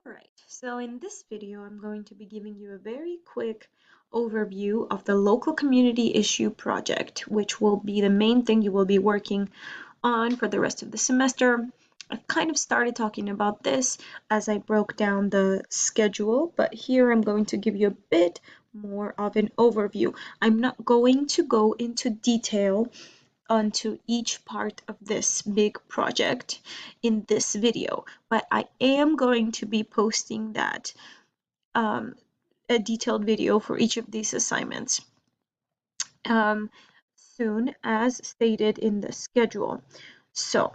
Alright, so in this video I'm going to be giving you a very quick overview of the local community issue project, which will be the main thing you will be working on for the rest of the semester. I kind of started talking about this as I broke down the schedule, but here I'm going to give you a bit more of an overview. I'm not going to go into detail onto each part of this big project in this video, but I am going to be posting that a detailed video for each of these assignments soon as stated in the schedule. So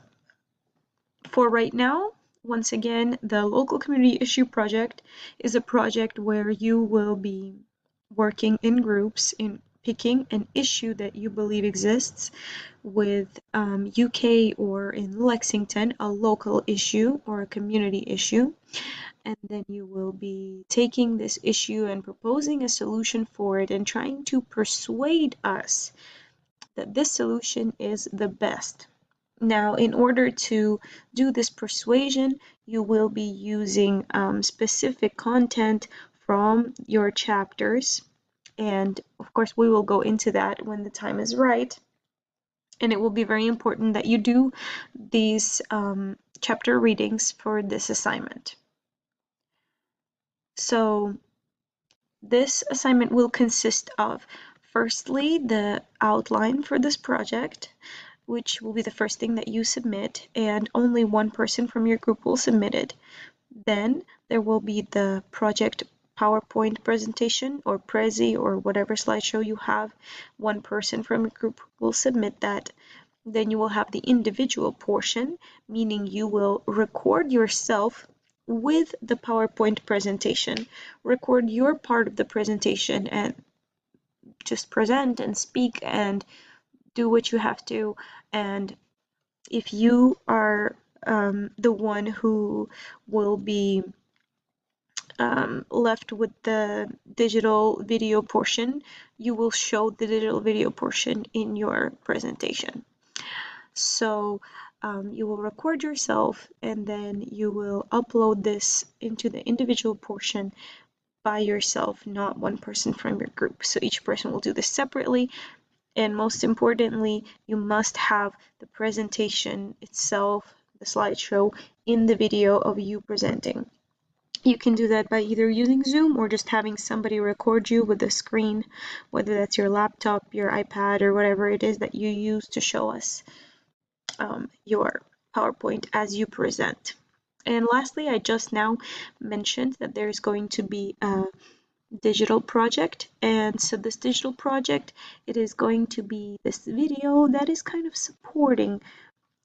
for right now, once again, the local community issue project is a project where you will be working in groups in picking an issue that you believe exists with UK or in Lexington, a local issue or a community issue. And then you will be taking this issue and proposing a solution for it and trying to persuade us that this solution is the best. Now, in order to do this persuasion, you will be using specific content from your chapters. And of course, we will go into that when the time is right. And it will be very important that you do these chapter readings for this assignment. So this assignment will consist of, firstly, the outline for this project, which will be the first thing that you submit, and only one person from your group will submit it. Then there will be the project PowerPoint presentation or Prezi or whatever slideshow you have. One person from your group will submit that. Then you will have the individual portion, meaning you will record yourself with the PowerPoint presentation. Record your part of the presentation and just present and speak and do what you have to. And if you are the one who will be left with the digital video portion, you will show the digital video portion in your presentation. So you will record yourself and then you will upload this into the individual portion by yourself, not one person from your group. So each person will do this separately. And most importantly, you must have the presentation itself, the slideshow, in the video of you presenting. You can do that by either using Zoom or just having somebody record you with a screen, whether that's your laptop, your iPad, or whatever it is that you use to show us your PowerPoint as you present. And lastly, I just now mentioned that there's going to be a digital project, and so this digital project, it is going to be this video that is kind of supporting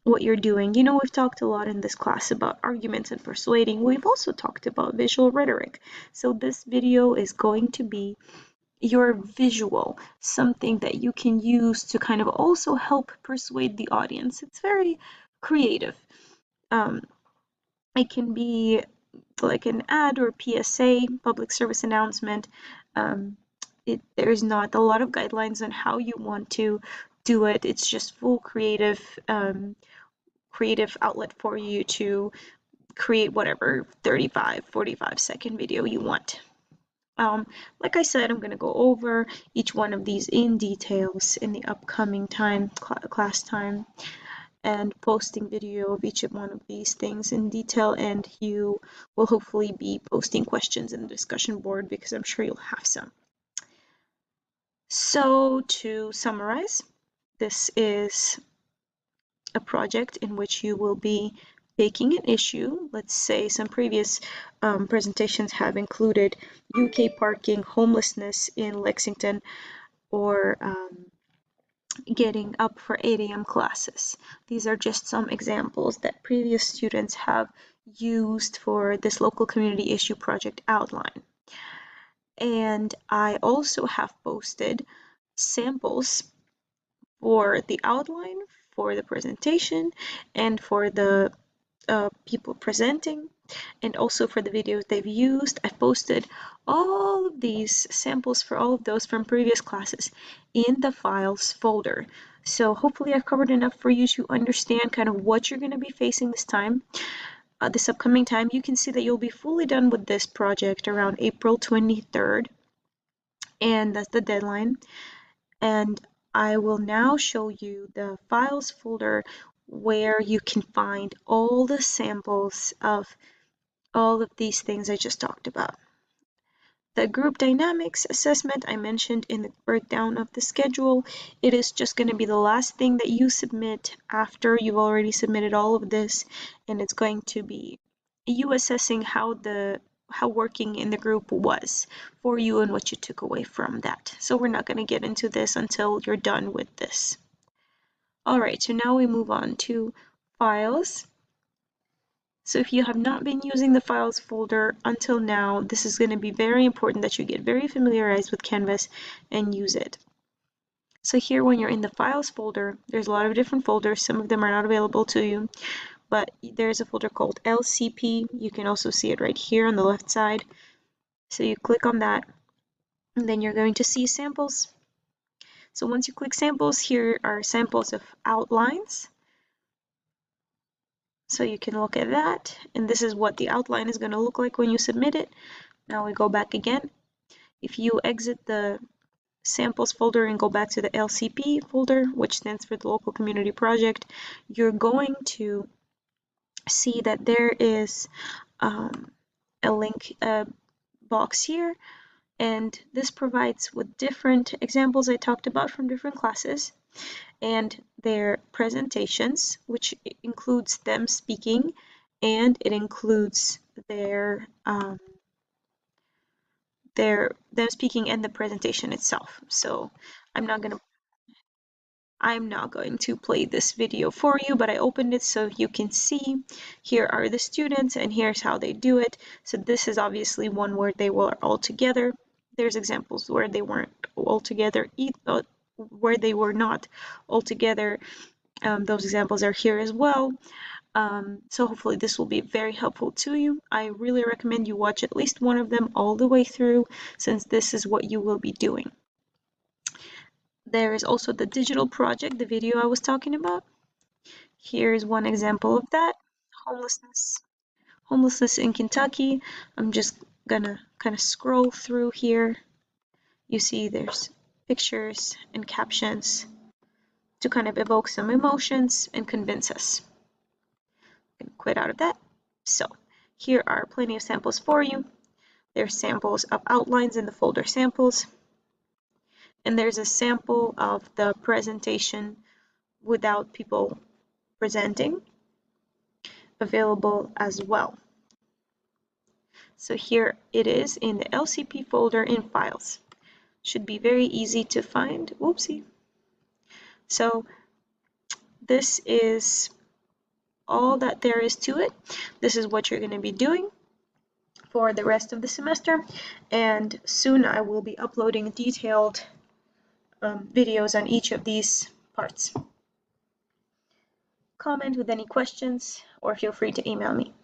what you're doing. You know, we've talked a lot in this class about arguments and persuading. We've also talked about visual rhetoric. So this video is going to be your visual, something that you can use to kind of also help persuade the audience. It's very creative. It can be like an ad or PSA, public service announcement. There's not a lot of guidelines on how you want to do it. It's just full creative outlet for you to create whatever 35, 45-second video you want. Like I said, I'm going to go over each one of these in details in the upcoming class time, and posting video of each one of these things in detail, and you will hopefully be posting questions in the discussion board because I'm sure you'll have some. So to summarize, this is a project in which you will be taking an issue. Let's say some previous presentations have included UK parking, homelessness in Lexington, or getting up for 8 a.m. classes. These are just some examples that previous students have used for this local community issue project outline. And I also have posted samples for the outline, for the presentation, and for the people presenting, and also for the videos they've used. I've posted all of these samples for all of those from previous classes in the files folder. So hopefully I've covered enough for you to understand kind of what you're going to be facing this time. this upcoming time, you can see that you'll be fully done with this project around April 23rd, and that's the deadline. And I will now show you the files folder where you can find all the samples of all of these things I just talked about. The group dynamics assessment I mentioned in the breakdown of the schedule, it is just going to be the last thing that you submit after you've already submitted all of this, and it's going to be you assessing how working in the group was for you and what you took away from that. So we're not going to get into this until you're done with this. All right, so now we move on to files. So if you have not been using the files folder until now, this is going to be very important that you get very familiarized with Canvas and use it. So here, when you're in the files folder, there's a lot of different folders. Some of them are not available to you, but there's a folder called LCP. You can also see it right here on the left side. So you click on that, and then you're going to see samples. So once you click samples, here are samples of outlines. So you can look at that, and this is what the outline is going to look like when you submit it. Now we go back again. If you exit the samples folder and go back to the LCP folder, which stands for the local community project, you're going to see that there is a link box here, and this provides with different examples I talked about from different classes and their presentations, which includes them speaking, and it includes them speaking and the presentation itself. So I'm not going to play this video for you, but I opened it so you can see. Here are the students and here's how they do it. So this is obviously one where they were all together. There's examples where they weren't all together, where they were not all together. Those examples are here as well. So hopefully this will be very helpful to you. I really recommend you watch at least one of them all the way through, since this is what you will be doing. There is also the digital project, the video I was talking about. Here's one example of that. Homelessness in Kentucky. I'm just gonna kind of scroll through here. You see there's pictures and captions to kind of evoke some emotions and convince us. I'm gonna quit out of that. So here are plenty of samples for you. There's samples of outlines in the folder samples. And there's a sample of the presentation without people presenting available as well. So here it is in the LCP folder in files. Should be very easy to find. Whoopsie. So this is all that there is to it. This is what you're going to be doing for the rest of the semester, and soon I will be uploading detailed videos on each of these parts. Comment with any questions or feel free to email me.